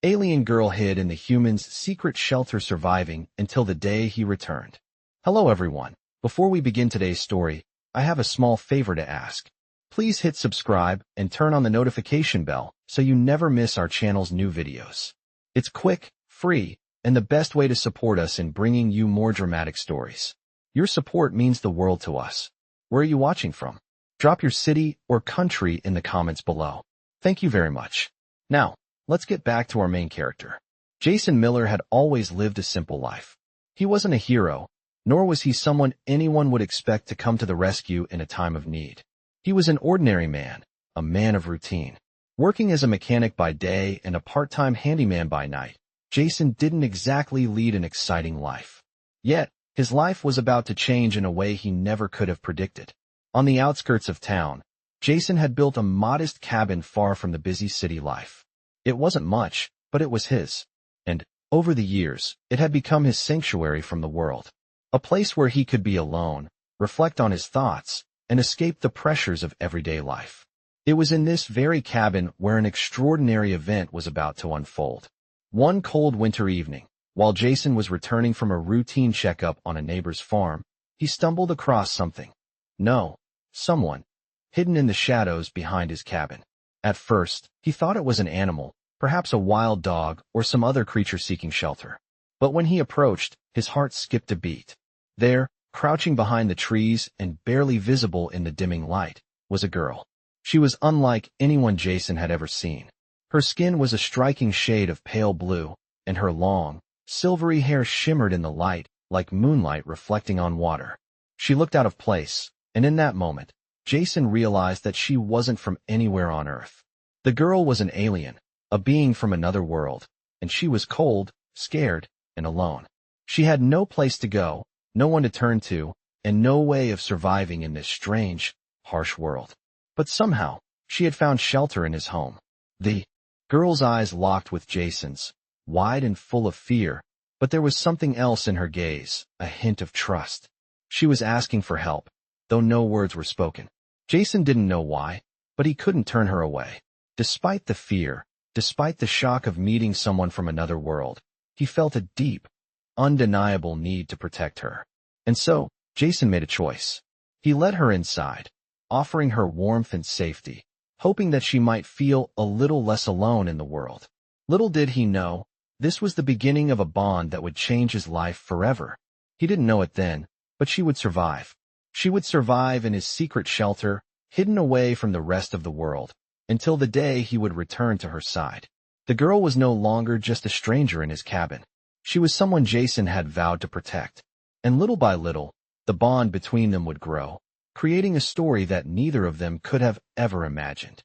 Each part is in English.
Alien girl hid in the human's secret shelter, surviving until the day he returned. Hello everyone. Before we begin today's story, I have a small favor to ask. Please hit subscribe and turn on the notification bell so you never miss our channel's new videos. It's quick, free, and the best way to support us in bringing you more dramatic stories. Your support means the world to us. Where are you watching from? Drop your city or country in the comments below. Thank you very much. Now, let's get back to our main character. Jason Miller had always lived a simple life. He wasn't a hero, nor was he someone anyone would expect to come to the rescue in a time of need. He was an ordinary man, a man of routine. Working as a mechanic by day and a part-time handyman by night, Jason didn't exactly lead an exciting life. Yet, his life was about to change in a way he never could have predicted. On the outskirts of town, Jason had built a modest cabin far from the busy city life. It wasn't much, but it was his. And, over the years, it had become his sanctuary from the world. A place where he could be alone, reflect on his thoughts, and escape the pressures of everyday life. It was in this very cabin where an extraordinary event was about to unfold. One cold winter evening, while Jason was returning from a routine checkup on a neighbor's farm, he stumbled across something. No, someone, hidden in the shadows behind his cabin. At first, he thought it was an animal, perhaps a wild dog or some other creature seeking shelter. But when he approached, his heart skipped a beat. There, crouching behind the trees and barely visible in the dimming light, was a girl. She was unlike anyone Jason had ever seen. Her skin was a striking shade of pale blue, and her long, silvery hair shimmered in the light like moonlight reflecting on water. She looked out of place, and in that moment, Jason realized that she wasn't from anywhere on Earth. The girl was an alien, a being from another world, and she was cold, scared, and alone. She had no place to go, no one to turn to, and no way of surviving in this strange, harsh world. But somehow, she had found shelter in his home. The girl's eyes locked with Jason's, wide and full of fear, but there was something else in her gaze, a hint of trust. She was asking for help, though no words were spoken. Jason didn't know why, but he couldn't turn her away. Despite the fear, despite the shock of meeting someone from another world, he felt a deep, undeniable need to protect her. And so, Jason made a choice. He led her inside, offering her warmth and safety, hoping that she might feel a little less alone in the world. Little did he know, this was the beginning of a bond that would change his life forever. He didn't know it then, but she would survive. She would survive in his secret shelter, hidden away from the rest of the world, until the day he would return to her side. The girl was no longer just a stranger in his cabin. She was someone Jason had vowed to protect. And little by little, the bond between them would grow, creating a story that neither of them could have ever imagined.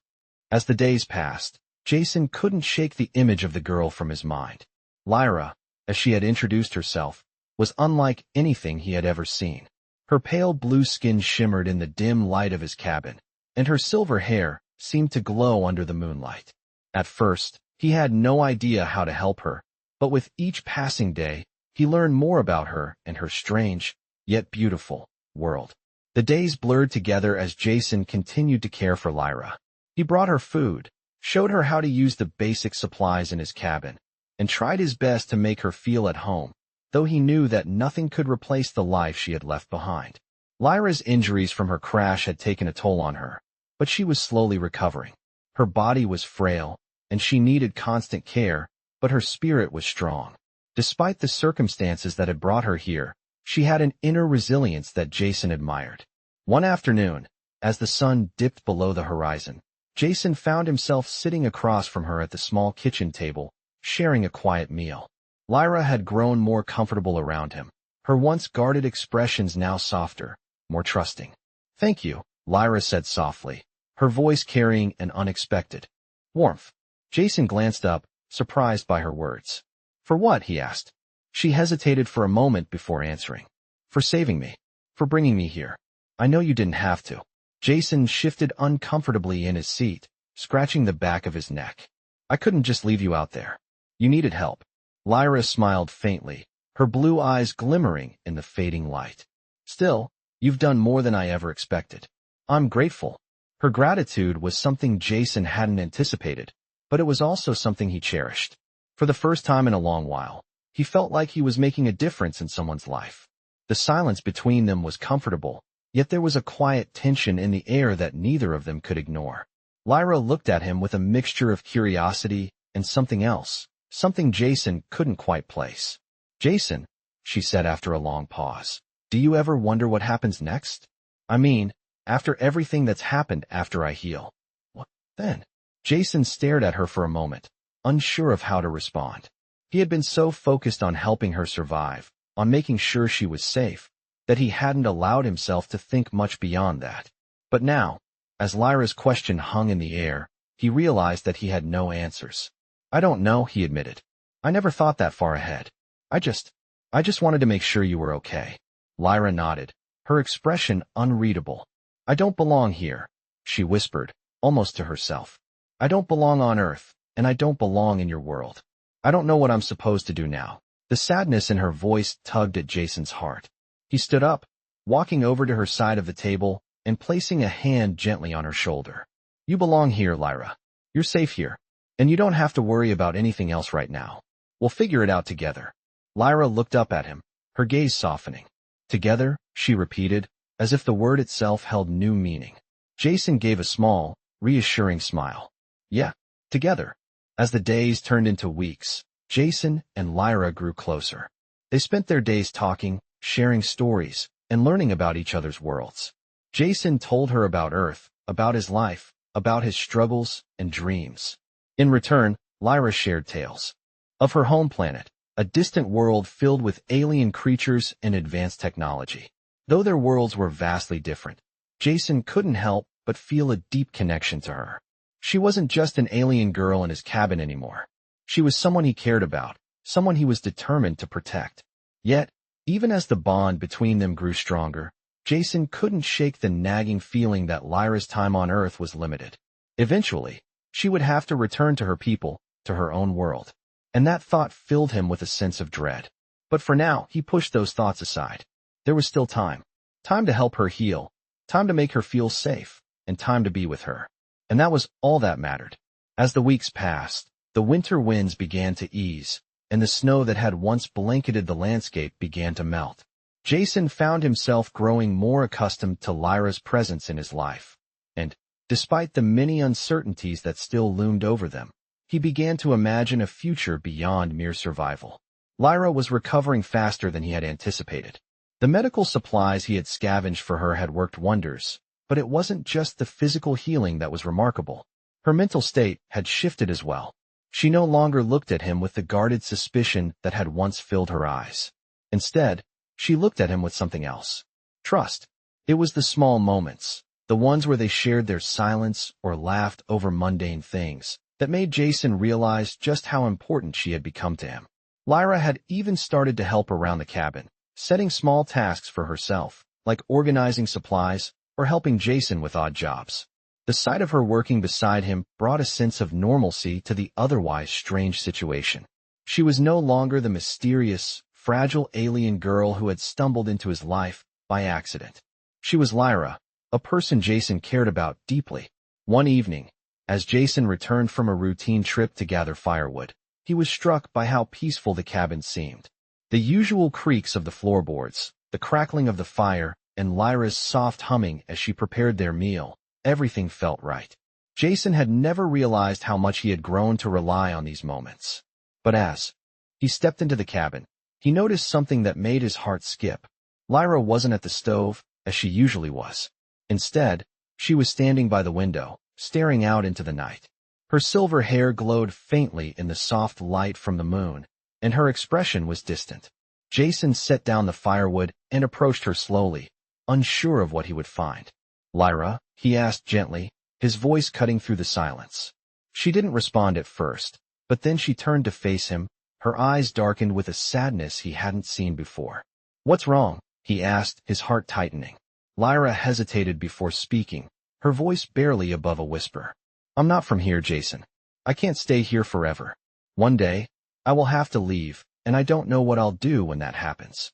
As the days passed, Jason couldn't shake the image of the girl from his mind. Lyra, as she had introduced herself, was unlike anything he had ever seen. Her pale blue skin shimmered in the dim light of his cabin, and her silver hair seemed to glow under the moonlight. At first, he had no idea how to help her, but with each passing day, he learned more about her and her strange, yet beautiful, world. The days blurred together as Jason continued to care for Lyra. He brought her food, showed her how to use the basic supplies in his cabin, and tried his best to make her feel at home, though he knew that nothing could replace the life she had left behind. Lyra's injuries from her crash had taken a toll on her, but she was slowly recovering. Her body was frail, and she needed constant care, but her spirit was strong. Despite the circumstances that had brought her here, she had an inner resilience that Jason admired. One afternoon, as the sun dipped below the horizon, Jason found himself sitting across from her at the small kitchen table, sharing a quiet meal. Lyra had grown more comfortable around him, her once guarded expressions now softer, more trusting. "Thank you," Lyra said softly, her voice carrying an unexpected warmth. Jason glanced up, surprised by her words. "For what?" he asked. She hesitated for a moment before answering. "For saving me. For bringing me here. I know you didn't have to." Jason shifted uncomfortably in his seat, scratching the back of his neck. "I couldn't just leave you out there. You needed help." Lyra smiled faintly, her blue eyes glimmering in the fading light. "Still, you've done more than I ever expected. I'm grateful." Her gratitude was something Jason hadn't anticipated, but it was also something he cherished. For the first time in a long while, he felt like he was making a difference in someone's life. The silence between them was comfortable, yet there was a quiet tension in the air that neither of them could ignore. Lyra looked at him with a mixture of curiosity and something else, something Jason couldn't quite place. "Jason," she said after a long pause, "do you ever wonder what happens next? I mean, after everything that's happened after I heal." "What then?" Jason stared at her for a moment, unsure of how to respond. He had been so focused on helping her survive, on making sure she was safe, that he hadn't allowed himself to think much beyond that. But now, as Lyra's question hung in the air, he realized that he had no answers. "I don't know," he admitted. "I never thought that far ahead. I just wanted to make sure you were okay." Lyra nodded, her expression unreadable. "I don't belong here," she whispered, almost to herself. "I don't belong on Earth, and I don't belong in your world. I don't know what I'm supposed to do now." The sadness in her voice tugged at Jason's heart. He stood up, walking over to her side of the table and placing a hand gently on her shoulder. "You belong here, Lyra. You're safe here, and you don't have to worry about anything else right now. We'll figure it out together." Lyra looked up at him, her gaze softening. "Together," she repeated, as if the word itself held new meaning. Jason gave a small, reassuring smile. "Yeah, together." As the days turned into weeks, Jason and Lyra grew closer. They spent their days talking, sharing stories, and learning about each other's worlds. Jason told her about Earth, about his life, about his struggles and dreams. In return, Lyra shared tales of her home planet, a distant world filled with alien creatures and advanced technology. Though their worlds were vastly different, Jason couldn't help but feel a deep connection to her. She wasn't just an alien girl in his cabin anymore. She was someone he cared about, someone he was determined to protect. Yet, even as the bond between them grew stronger, Jason couldn't shake the nagging feeling that Lyra's time on Earth was limited. Eventually, she would have to return to her people, to her own world. And that thought filled him with a sense of dread. But for now, he pushed those thoughts aside. There was still time. Time to help her heal, time to make her feel safe, and time to be with her. And that was all that mattered. As the weeks passed, the winter winds began to ease, and the snow that had once blanketed the landscape began to melt. Jason found himself growing more accustomed to Lyra's presence in his life. And, despite the many uncertainties that still loomed over them, he began to imagine a future beyond mere survival. Lyra was recovering faster than he had anticipated. The medical supplies he had scavenged for her had worked wonders, but it wasn't just the physical healing that was remarkable. Her mental state had shifted as well. She no longer looked at him with the guarded suspicion that had once filled her eyes. Instead, she looked at him with something else. Trust. It was the small moments, the ones where they shared their silence or laughed over mundane things, that made Jason realize just how important she had become to him. Lyra had even started to help around the cabin, setting small tasks for herself, like organizing supplies or helping Jason with odd jobs. The sight of her working beside him brought a sense of normalcy to the otherwise strange situation. She was no longer the mysterious, fragile alien girl who had stumbled into his life by accident. She was Lyra, a person Jason cared about deeply. One evening, as Jason returned from a routine trip to gather firewood, he was struck by how peaceful the cabin seemed. The usual creaks of the floorboards, the crackling of the fire, and Lyra's soft humming as she prepared their meal, everything felt right. Jason had never realized how much he had grown to rely on these moments. But as he stepped into the cabin, he noticed something that made his heart skip. Lyra wasn't at the stove, as she usually was. Instead, she was standing by the window, staring out into the night. Her silver hair glowed faintly in the soft light from the moon, and her expression was distant. Jason set down the firewood and approached her slowly, unsure of what he would find. "Lyra?" he asked gently, his voice cutting through the silence. She didn't respond at first, but then she turned to face him, her eyes darkened with a sadness he hadn't seen before. "What's wrong?" he asked, his heart tightening. Lyra hesitated before speaking, her voice barely above a whisper. "I'm not from here, Jason. I can't stay here forever. One day, I will have to leave, and I don't know what I'll do when that happens."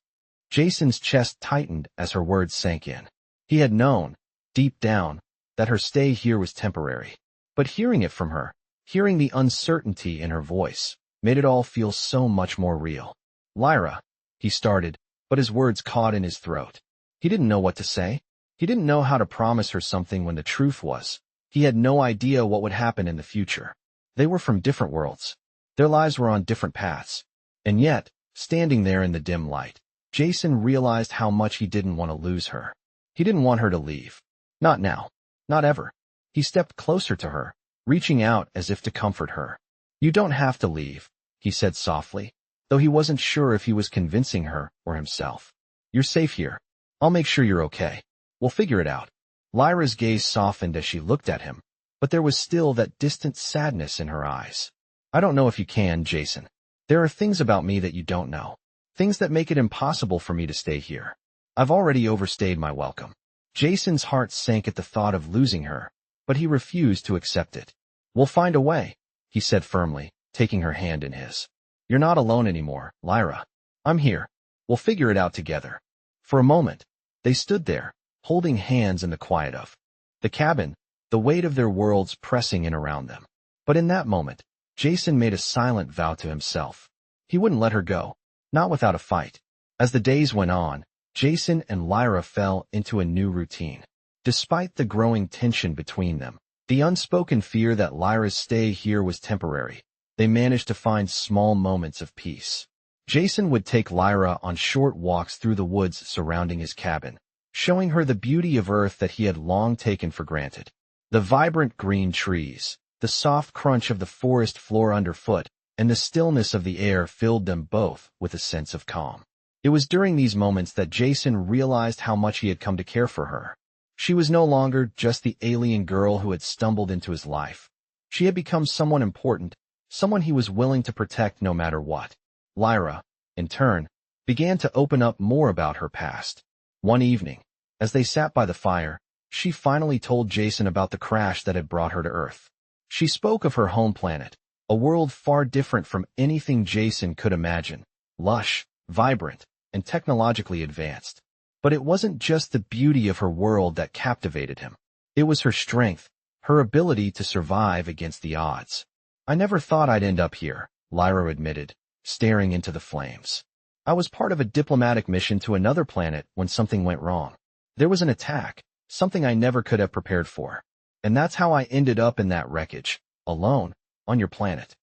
Jason's chest tightened as her words sank in. He had known, deep down, that her stay here was temporary. But hearing it from her, hearing the uncertainty in her voice, made it all feel so much more real. Lyra, he started, but his words caught in his throat. He didn't know what to say. He didn't know how to promise her something when the truth was, he had no idea what would happen in the future. They were from different worlds. Their lives were on different paths. And yet, standing there in the dim light, Jason realized how much he didn't want to lose her. He didn't want her to leave. Not now. Not ever. He stepped closer to her, reaching out as if to comfort her. You don't have to leave, he said softly, though he wasn't sure if he was convincing her or himself. You're safe here. I'll make sure you're okay. We'll figure it out. Lyra's gaze softened as she looked at him, but there was still that distant sadness in her eyes. I don't know if you can, Jason. There are things about me that you don't know. Things that make it impossible for me to stay here. I've already overstayed my welcome. Jason's heart sank at the thought of losing her, but he refused to accept it. We'll find a way, he said firmly, taking her hand in his. You're not alone anymore, Lyra. I'm here. We'll figure it out together. For a moment, they stood there, holding hands in the quiet of the cabin, the weight of their worlds pressing in around them. But in that moment, Jason made a silent vow to himself. He wouldn't let her go, not without a fight. As the days went on, Jason and Lyra fell into a new routine. Despite the growing tension between them, the unspoken fear that Lyra's stay here was temporary, they managed to find small moments of peace. Jason would take Lyra on short walks through the woods surrounding his cabin, showing her the beauty of Earth that he had long taken for granted. The vibrant green trees, the soft crunch of the forest floor underfoot, and the stillness of the air filled them both with a sense of calm. It was during these moments that Jason realized how much he had come to care for her. She was no longer just the alien girl who had stumbled into his life. She had become someone important, someone he was willing to protect no matter what. Lyra, in turn, began to open up more about her past. One evening, as they sat by the fire, she finally told Jason about the crash that had brought her to Earth. She spoke of her home planet, a world far different from anything Jason could imagine, lush, vibrant, and technologically advanced. But it wasn't just the beauty of her world that captivated him. It was her strength, her ability to survive against the odds. I never thought I'd end up here, Lyra admitted, staring into the flames. I was part of a diplomatic mission to another planet when something went wrong. There was an attack, something I never could have prepared for. And that's how I ended up in that wreckage, alone, on your planet.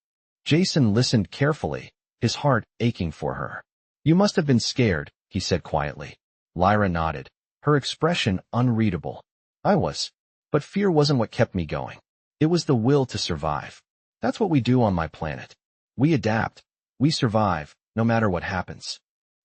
Jason listened carefully, his heart aching for her. You must have been scared, he said quietly. Lyra nodded, her expression unreadable. I was. But fear wasn't what kept me going. It was the will to survive. That's what we do on my planet. We adapt. We survive, no matter what happens.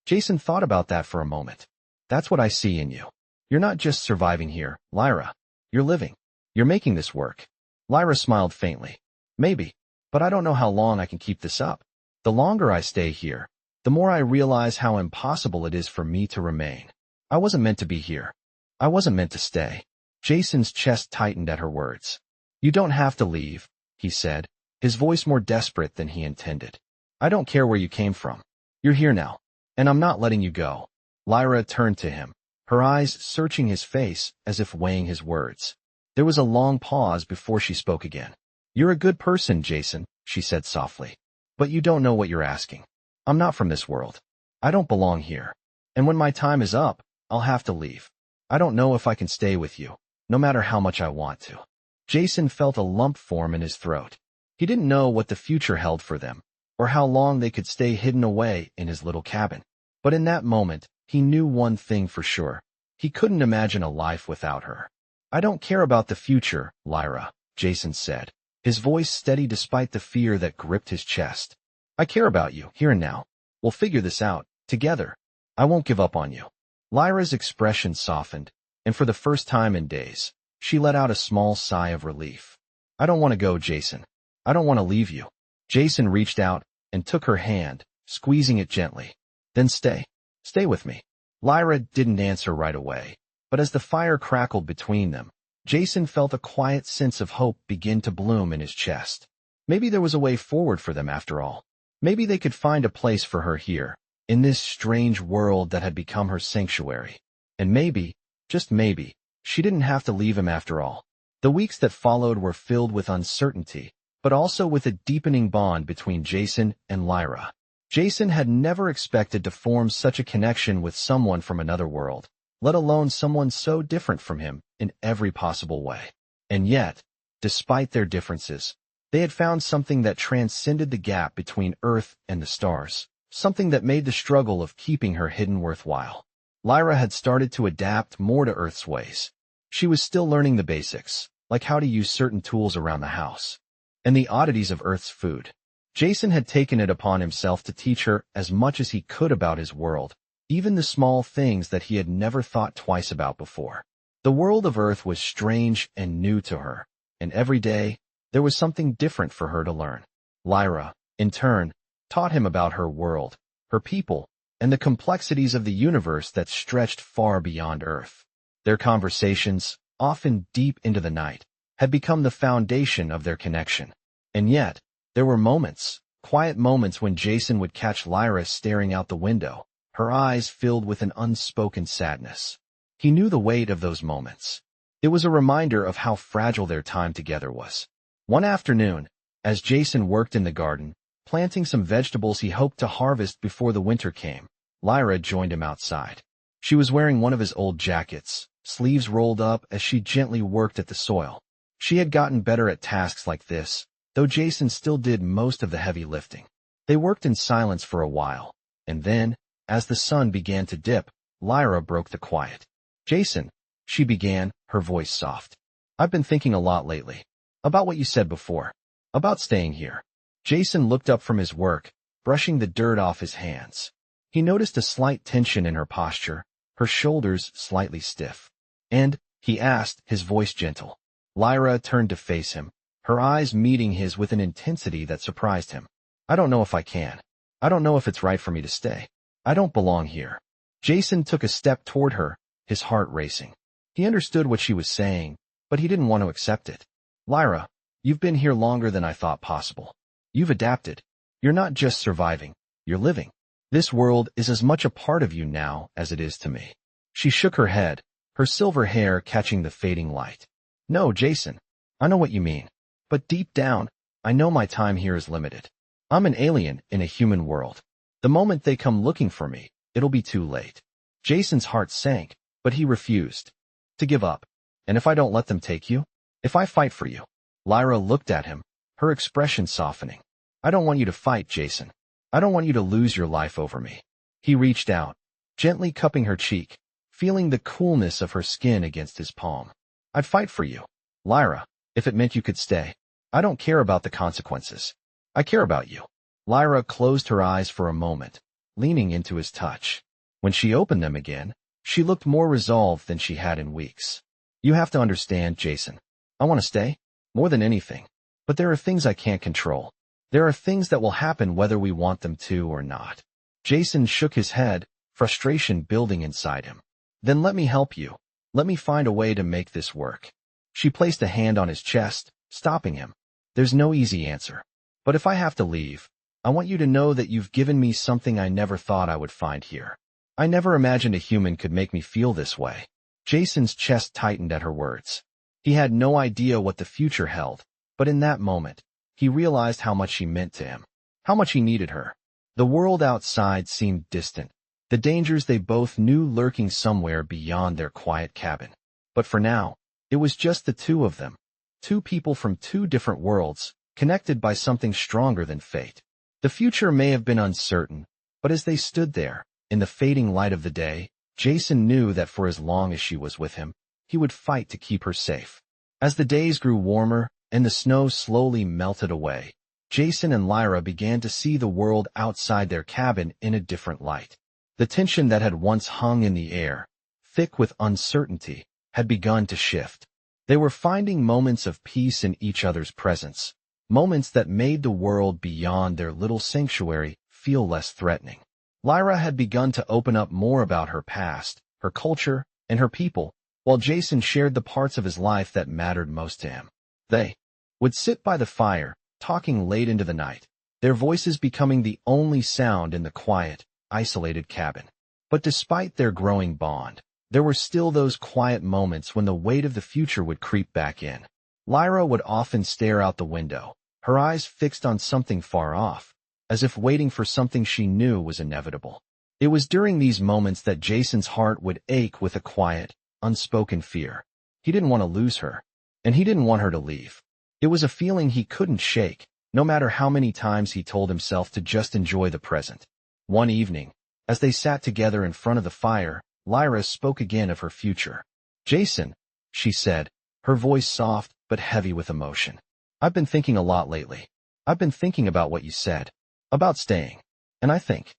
Jason thought about that for a moment. That's what I see in you. You're not just surviving here, Lyra. You're living. You're making this work. Lyra smiled faintly. Maybe, but I don't know how long I can keep this up. The longer I stay here, the more I realize how impossible it is for me to remain. I wasn't meant to be here. I wasn't meant to stay. Jason's chest tightened at her words. You don't have to leave, he said, his voice more desperate than he intended. I don't care where you came from. You're here now, and I'm not letting you go. Lyra turned to him, her eyes searching his face as if weighing his words. There was a long pause before she spoke again. You're a good person, Jason, she said softly. But you don't know what you're asking. I'm not from this world. I don't belong here. And when my time is up, I'll have to leave. I don't know if I can stay with you, no matter how much I want to. Jason felt a lump form in his throat. He didn't know what the future held for them, or how long they could stay hidden away in his little cabin. But in that moment, he knew one thing for sure. He couldn't imagine a life without her. I don't care about the future, Lyra, Jason said, his voice steady despite the fear that gripped his chest. I care about you, here and now. We'll figure this out, together. I won't give up on you. Lyra's expression softened, and for the first time in days, she let out a small sigh of relief. I don't want to go, Jason. I don't want to leave you. Jason reached out and took her hand, squeezing it gently. Then stay. Stay with me. Lyra didn't answer right away, but as the fire crackled between them, Jason felt a quiet sense of hope begin to bloom in his chest. Maybe there was a way forward for them after all. Maybe they could find a place for her here, in this strange world that had become her sanctuary. And maybe, just maybe, she didn't have to leave him after all. The weeks that followed were filled with uncertainty, but also with a deepening bond between Jason and Lyra. Jason had never expected to form such a connection with someone from another world, let alone someone so different from him in every possible way. And yet, despite their differences, they had found something that transcended the gap between Earth and the stars, something that made the struggle of keeping her hidden worthwhile. Lyra had started to adapt more to Earth's ways. She was still learning the basics, like how to use certain tools around the house, and the oddities of Earth's food. Jason had taken it upon himself to teach her as much as he could about his world, even the small things that he had never thought twice about before. The world of Earth was strange and new to her, and every day, there was something different for her to learn. Lyra, in turn, taught him about her world, her people, and the complexities of the universe that stretched far beyond Earth. Their conversations, often deep into the night, had become the foundation of their connection. And yet, there were moments, quiet moments when Jason would catch Lyra staring out the window, her eyes filled with an unspoken sadness. He knew the weight of those moments. It was a reminder of how fragile their time together was. One afternoon, as Jason worked in the garden, planting some vegetables he hoped to harvest before the winter came, Lyra joined him outside. She was wearing one of his old jackets, sleeves rolled up as she gently worked at the soil. She had gotten better at tasks like this, though Jason still did most of the heavy lifting. They worked in silence for a while, and then, as the sun began to dip, Lyra broke the quiet. "Jason," she began, her voice soft. "I've been thinking a lot lately. About what you said before. About staying here." Jason looked up from his work, brushing the dirt off his hands. He noticed a slight tension in her posture, her shoulders slightly stiff. "And?" he asked, his voice gentle. Lyra turned to face him, her eyes meeting his with an intensity that surprised him. "I don't know if I can. I don't know if it's right for me to stay. I don't belong here." Jason took a step toward her, his heart racing. He understood what she was saying, but he didn't want to accept it. "Lyra, you've been here longer than I thought possible. You've adapted. You're not just surviving, you're living. This world is as much a part of you now as it is to me." She shook her head, her silver hair catching the fading light. "No, Jason, I know what you mean. But deep down, I know my time here is limited. I'm an alien in a human world. The moment they come looking for me, it'll be too late." Jason's heart sank, but he refused to give up. "And if I don't let them take you? If I fight for you?" Lyra looked at him, her expression softening. "I don't want you to fight, Jason. I don't want you to lose your life over me." He reached out, gently cupping her cheek, feeling the coolness of her skin against his palm. "I'd fight for you, Lyra, if it meant you could stay. I don't care about the consequences. I care about you." Lyra closed her eyes for a moment, leaning into his touch. When she opened them again, she looked more resolved than she had in weeks. "You have to understand, Jason. I want to stay, more than anything. But there are things I can't control. There are things that will happen whether we want them to or not." Jason shook his head, frustration building inside him. "Then let me help you. Let me find a way to make this work." She placed a hand on his chest, stopping him. "There's no easy answer. But if I have to leave, I want you to know that you've given me something I never thought I would find here. I never imagined a human could make me feel this way." Jason's chest tightened at her words. He had no idea what the future held, but in that moment, he realized how much she meant to him, how much he needed her. The world outside seemed distant, the dangers they both knew lurking somewhere beyond their quiet cabin. But for now, it was just the two of them, two people from two different worlds, connected by something stronger than fate. The future may have been uncertain, but as they stood there, in the fading light of the day, Jason knew that for as long as she was with him, he would fight to keep her safe. As the days grew warmer and the snow slowly melted away, Jason and Lyra began to see the world outside their cabin in a different light. The tension that had once hung in the air, thick with uncertainty, had begun to shift. They were finding moments of peace in each other's presence, moments that made the world beyond their little sanctuary feel less threatening. Lyra had begun to open up more about her past, her culture, and her people, while Jason shared the parts of his life that mattered most to him. They would sit by the fire, talking late into the night, their voices becoming the only sound in the quiet, isolated cabin. But despite their growing bond, there were still those quiet moments when the weight of the future would creep back in. Lyra would often stare out the window, her eyes fixed on something far off, as if waiting for something she knew was inevitable. It was during these moments that Jason's heart would ache with a quiet, unspoken fear. He didn't want to lose her, and he didn't want her to leave. It was a feeling he couldn't shake, no matter how many times he told himself to just enjoy the present. One evening, as they sat together in front of the fire, Lyra spoke again of her future. "Jason," she said, her voice soft but heavy with emotion. "I've been thinking a lot lately. I've been thinking about what you said. About staying. And I think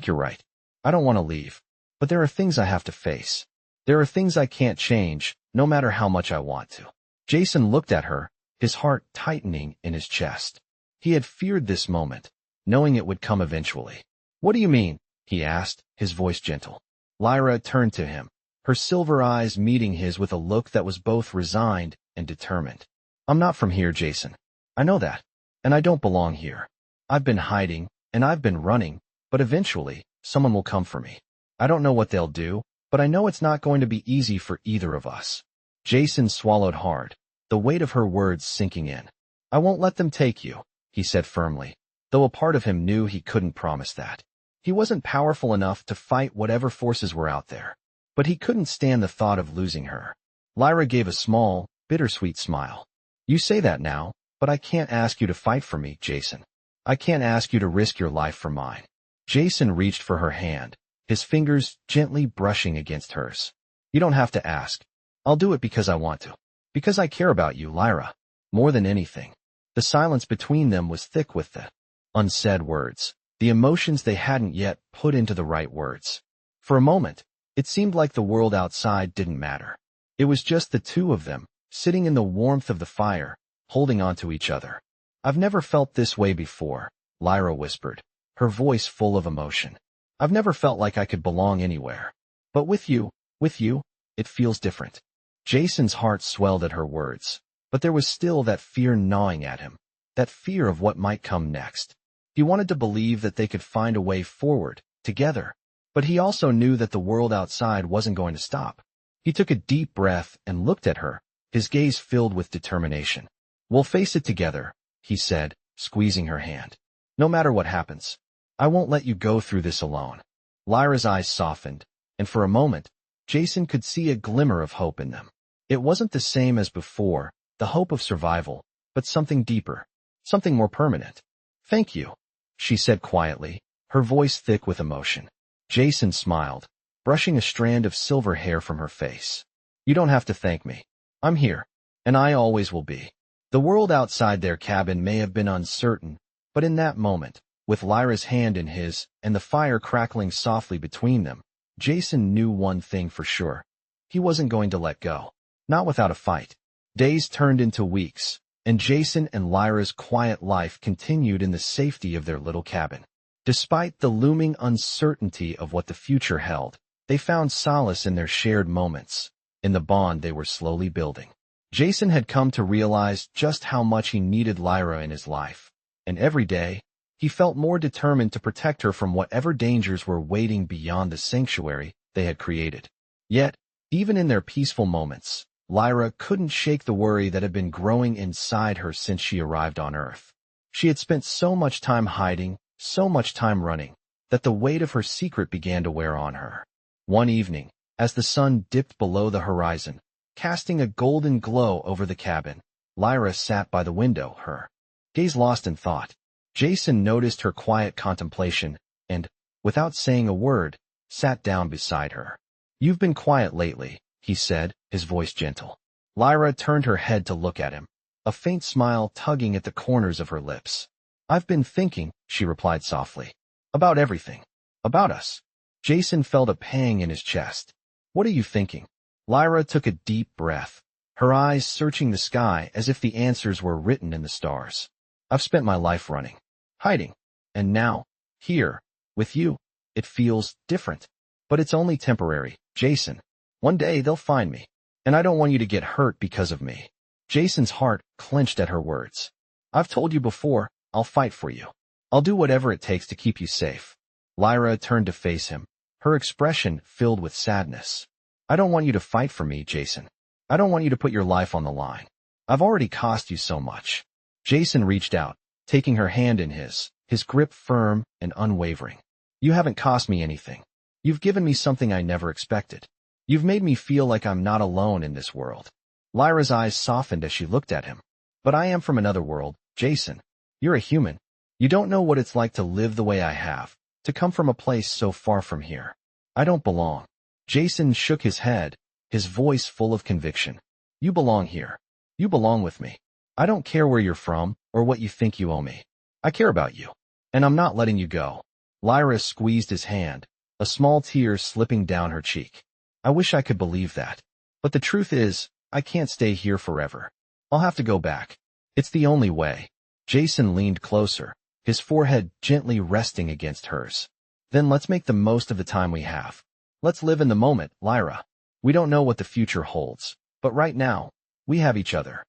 you're right. I don't want to leave. But there are things I have to face. There are things I can't change, no matter how much I want to." Jason looked at her, his heart tightening in his chest. He had feared this moment, knowing it would come eventually. "What do you mean?" he asked, his voice gentle. Lyra turned to him, her silver eyes meeting his with a look that was both resigned and determined. "I'm not from here, Jason. I know that. And I don't belong here. I've been hiding, and I've been running, but eventually, someone will come for me. I don't know what they'll do, but I know it's not going to be easy for either of us." Jason swallowed hard, the weight of her words sinking in. "I won't let them take you," he said firmly, though a part of him knew he couldn't promise that. He wasn't powerful enough to fight whatever forces were out there, but he couldn't stand the thought of losing her. Lyra gave a small, bittersweet smile. "You say that now, but I can't ask you to fight for me, Jason. I can't ask you to risk your life for mine." Jason reached for her hand, his fingers gently brushing against hers. "You don't have to ask. I'll do it because I want to. Because I care about you, Lyra. More than anything." The silence between them was thick with the unsaid words, the emotions they hadn't yet put into the right words. For a moment, it seemed like the world outside didn't matter. It was just the two of them, sitting in the warmth of the fire, holding on to each other. "I've never felt this way before," Lyra whispered, her voice full of emotion. "I've never felt like I could belong anywhere. But with you, it feels different." Jason's heart swelled at her words, but there was still that fear gnawing at him, that fear of what might come next. He wanted to believe that they could find a way forward, together, but he also knew that the world outside wasn't going to stop. He took a deep breath and looked at her, his gaze filled with determination. "We'll face it together," he said, squeezing her hand. "No matter what happens, I won't let you go through this alone." Lyra's eyes softened, and for a moment, Jason could see a glimmer of hope in them. It wasn't the same as before, the hope of survival, but something deeper, something more permanent. "Thank you," she said quietly, her voice thick with emotion. Jason smiled, brushing a strand of silver hair from her face. "You don't have to thank me. I'm here, and I always will be." The world outside their cabin may have been uncertain, but in that moment, with Lyra's hand in his and the fire crackling softly between them, Jason knew one thing for sure. He wasn't going to let go. Not without a fight. Days turned into weeks, and Jason and Lyra's quiet life continued in the safety of their little cabin. Despite the looming uncertainty of what the future held, they found solace in their shared moments, in the bond they were slowly building. Jason had come to realize just how much he needed Lyra in his life, and every day, he felt more determined to protect her from whatever dangers were waiting beyond the sanctuary they had created. Yet, even in their peaceful moments, Lyra couldn't shake the worry that had been growing inside her since she arrived on Earth. She had spent so much time hiding, so much time running, that the weight of her secret began to wear on her. One evening, as the sun dipped below the horizon, casting a golden glow over the cabin, Lyra sat by the window, her gaze lost in thought. Jason noticed her quiet contemplation and, without saying a word, sat down beside her. "You've been quiet lately," he said, his voice gentle. Lyra turned her head to look at him, a faint smile tugging at the corners of her lips. "I've been thinking," she replied softly. "About everything. About us." Jason felt a pang in his chest. "What are you thinking?" Lyra took a deep breath, her eyes searching the sky as if the answers were written in the stars. "I've spent my life running, hiding, and now, here, with you, it feels different. But it's only temporary, Jason. One day they'll find me, and I don't want you to get hurt because of me." Jason's heart clenched at her words. "I've told you before, I'll fight for you. I'll do whatever it takes to keep you safe." Lyra turned to face him, her expression filled with sadness. "I don't want you to fight for me, Jason. I don't want you to put your life on the line. I've already cost you so much." Jason reached out, taking her hand in his grip firm and unwavering. You haven't cost me anything. You've given me something I never expected. You've made me feel like I'm not alone in this world. Lyra's eyes softened as she looked at him. But I am from another world, Jason. You're a human. You don't know what it's like to live the way I have, to come from a place so far from here. I don't belong. Jason shook his head, his voice full of conviction. You belong here. You belong with me. I don't care where you're from or what you think you owe me. I care about you. And I'm not letting you go. Lyra squeezed his hand, a small tear slipping down her cheek. I wish I could believe that. But the truth is, I can't stay here forever. I'll have to go back. It's the only way. Jason leaned closer, his forehead gently resting against hers. Then let's make the most of the time we have. Let's live in the moment, Lyra. We don't know what the future holds, but right now, we have each other.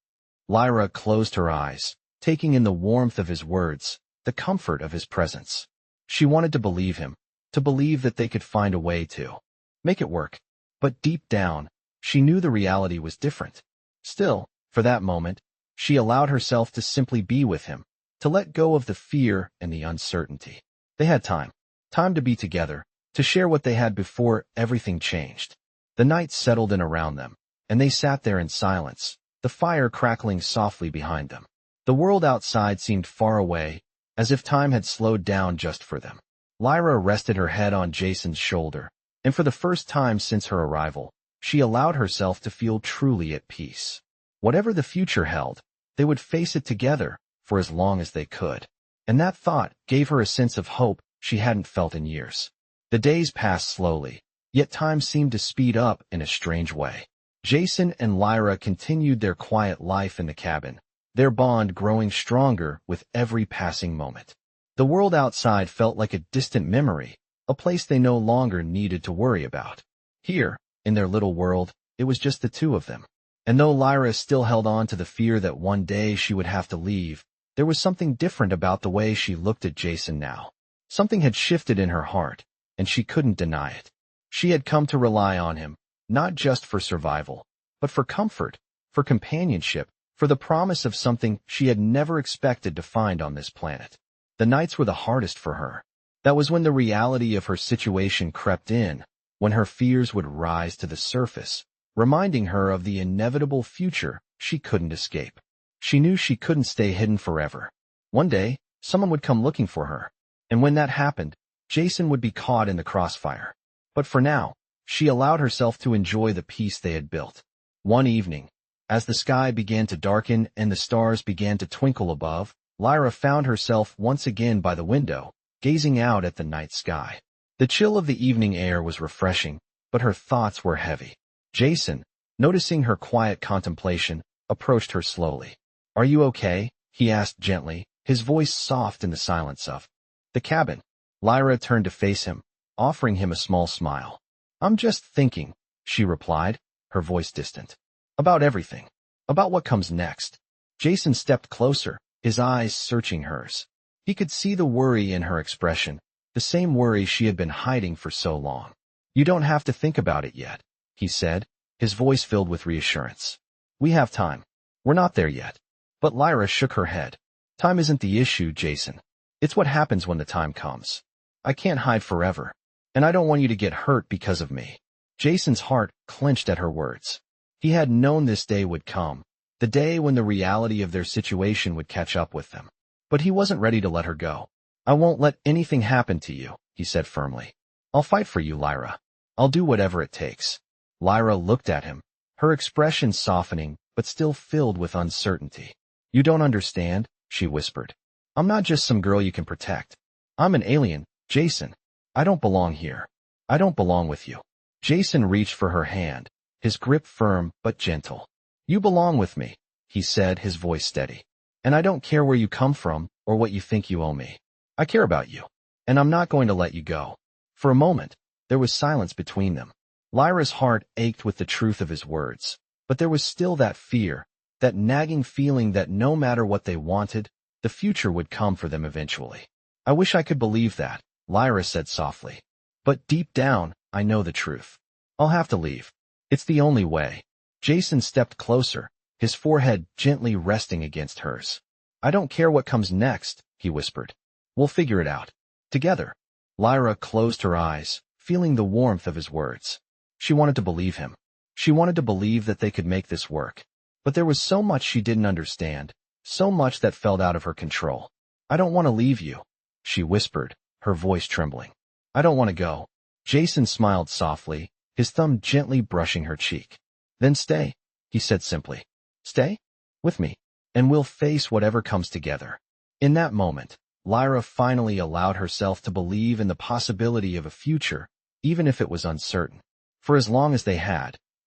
Lyra closed her eyes, taking in the warmth of his words, the comfort of his presence. She wanted to believe him, to believe that they could find a way to make it work. But deep down, she knew the reality was different. Still, for that moment, she allowed herself to simply be with him, to let go of the fear and the uncertainty. They had time to be together, to share what they had before everything changed. The night settled in around them, and they sat there in silence, the fire crackling softly behind them. The world outside seemed far away, as if time had slowed down just for them. Lyra rested her head on Jason's shoulder, and for the first time since her arrival, she allowed herself to feel truly at peace. Whatever the future held, they would face it together for as long as they could. And that thought gave her a sense of hope she hadn't felt in years. The days passed slowly, yet time seemed to speed up in a strange way. Jason and Lyra continued their quiet life in the cabin, their bond growing stronger with every passing moment. The world outside felt like a distant memory, a place they no longer needed to worry about. Here, in their little world, it was just the two of them. And though Lyra still held on to the fear that one day she would have to leave, there was something different about the way she looked at Jason now. Something had shifted in her heart, and she couldn't deny it. She had come to rely on him, not just for survival, but for comfort, for companionship, for the promise of something she had never expected to find on this planet. The nights were the hardest for her. That was when the reality of her situation crept in, when her fears would rise to the surface, reminding her of the inevitable future she couldn't escape. She knew she couldn't stay hidden forever. One day, someone would come looking for her, and when that happened, Jason would be caught in the crossfire. But for now, she allowed herself to enjoy the peace they had built. One evening, as the sky began to darken and the stars began to twinkle above, Lyra found herself once again by the window, gazing out at the night sky. The chill of the evening air was refreshing, but her thoughts were heavy. Jason, noticing her quiet contemplation, approached her slowly. "Are you okay?" he asked gently, his voice soft in the silence of the cabin. Lyra turned to face him, offering him a small smile. "I'm just thinking," she replied, her voice distant. "About everything. About what comes next." Jason stepped closer, his eyes searching hers. He could see the worry in her expression, the same worry she had been hiding for so long. "You don't have to think about it yet," he said, his voice filled with reassurance. "We have time. We're not there yet." But Lyra shook her head. "Time isn't the issue, Jason. It's what happens when the time comes. I can't hide forever, and I don't want you to get hurt because of me." Jason's heart clenched at her words. He had known this day would come, the day when the reality of their situation would catch up with them. But he wasn't ready to let her go. "I won't let anything happen to you," he said firmly. "I'll fight for you, Lyra. I'll do whatever it takes." Lyra looked at him, her expression softening, but still filled with uncertainty. "You don't understand," she whispered. "I'm not just some girl you can protect. I'm an alien, Jason. I don't belong here. I don't belong with you." Jason reached for her hand, his grip firm but gentle. "You belong with me," he said, his voice steady. "And I don't care where you come from or what you think you owe me. I care about you, and I'm not going to let you go." For a moment, there was silence between them. Lyra's heart ached with the truth of his words, but there was still that fear, that nagging feeling that no matter what they wanted, the future would come for them eventually. "I wish I could believe that," Lyra said softly. "But deep down, I know the truth. I'll have to leave. It's the only way." Jason stepped closer, his forehead gently resting against hers. I don't care what comes next, he whispered. We'll figure it out. Together. Lyra closed her eyes, feeling the warmth of his words. She wanted to believe him. She wanted to believe that they could make this work. But there was so much she didn't understand, so much that felt out of her control. I don't want to leave you, she whispered, her voice trembling. I don't want to go. Jason smiled softly, his thumb gently brushing her cheek. Then stay, he said simply. Stay? With me. And we'll face whatever comes together. In that moment, Lyra finally allowed herself to believe in the possibility of a future, even if it was uncertain. For as long as they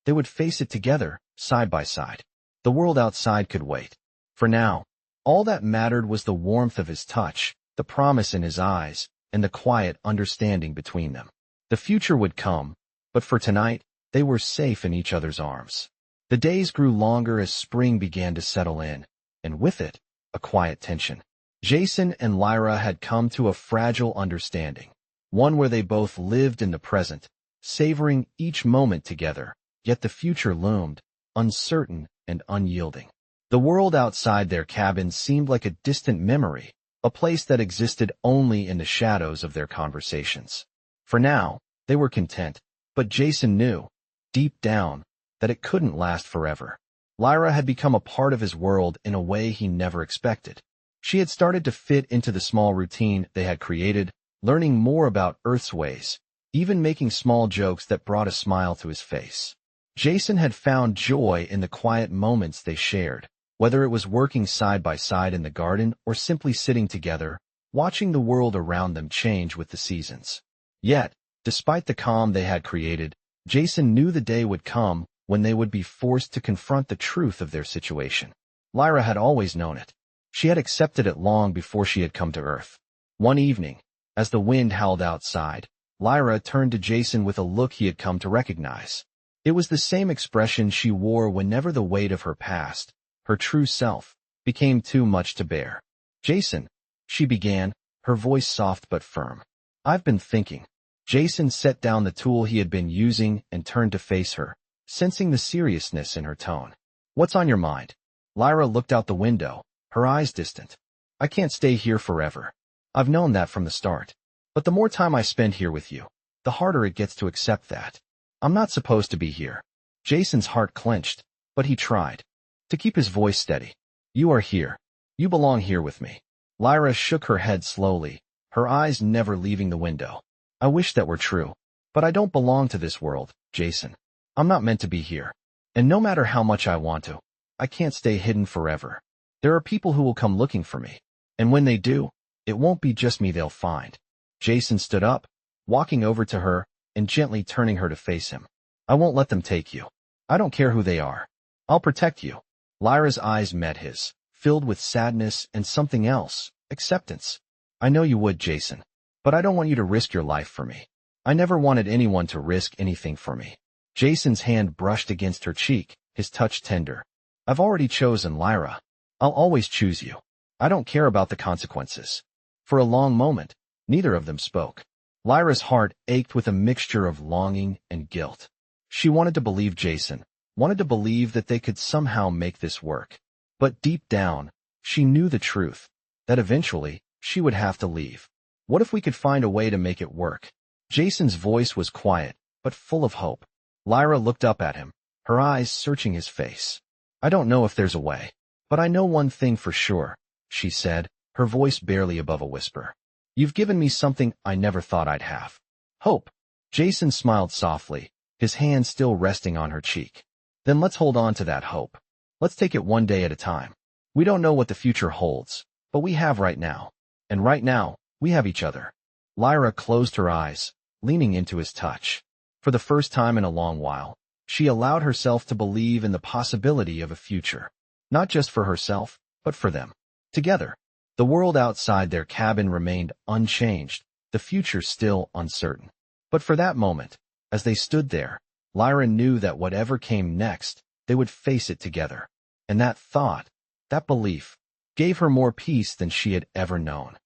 would face it together, side by side. The world outside could wait. For now, all that mattered was the warmth of his touch, the promise in his eyes, and the quiet understanding between them. The future would come, but for tonight, they were safe in each other's arms. The days grew longer as spring began to settle in, and with it, a quiet tension. Jason and Lyra had come to a fragile understanding, one where they both lived in the present, savoring each moment together, yet the future loomed, uncertain and unyielding. The world outside their cabin seemed like a distant memory, a place that existed only in the shadows of their conversations. For now, they were content, but Jason knew, deep down, that it couldn't last forever. Lyra had become a part of his world in a way he never expected. She had started to fit into the small routine they had created, learning more about Earth's ways, even making small jokes that brought a smile to his face. Jason had found joy in the quiet moments they shared, whether it was working side by side in the garden or simply sitting together, watching the world around them change with the seasons. Yet, despite the calm they had created, Jason knew the day would come when they would be forced to confront the truth of their situation. Lyra had always known it. She had accepted it long before she had come to Earth. One evening, as the wind howled outside, Lyra turned to Jason with a look he had come to recognize. It was the same expression she wore whenever the weight of her past, her true self, became too much to bear. Jason, she began, her voice soft but firm. I've been thinking. Jason set down the tool he had been using and turned to face her, sensing the seriousness in her tone. What's on your mind? Lyra looked out the window, her eyes distant. I can't stay here forever. I've known that from the start. But the more time I spend here with you, the harder it gets to accept that. I'm not supposed to be here. Jason's heart clenched, but he tried to keep his voice steady. You are here. You belong here with me. Lyra shook her head slowly, her eyes never leaving the window. I wish that were true. But I don't belong to this world, Jason. I'm not meant to be here. And no matter how much I want to, I can't stay hidden forever. There are people who will come looking for me. And when they do, it won't be just me they'll find. Jason stood up, walking over to her and gently turning her to face him. I won't let them take you. I don't care who they are. I'll protect you. Lyra's eyes met his, filled with sadness and something else, acceptance. I know you would, Jason. But I don't want you to risk your life for me. I never wanted anyone to risk anything for me. Jason's hand brushed against her cheek, his touch tender. I've already chosen Lyra. I'll always choose you. I don't care about the consequences. For a long moment, neither of them spoke. Lyra's heart ached with a mixture of longing and guilt. She wanted to believe Jason, wanted to believe that they could somehow make this work. But deep down, she knew the truth, that eventually, she would have to leave. What if we could find a way to make it work? Jason's voice was quiet, but full of hope. Lyra looked up at him, her eyes searching his face. I don't know if there's a way, but I know one thing for sure, she said, her voice barely above a whisper. You've given me something I never thought I'd have. Hope. Jason smiled softly, his hand still resting on her cheek. Then let's hold on to that hope. Let's take it one day at a time. We don't know what the future holds, but we have right now. And right now, we have each other. Lyra closed her eyes, leaning into his touch. For the first time in a long while, she allowed herself to believe in the possibility of a future. Not just for herself, but for them. Together. The world outside their cabin remained unchanged, the future still uncertain. But for that moment, as they stood there, Lyra knew that whatever came next, they would face it together. And that thought, that belief, gave her more peace than she had ever known.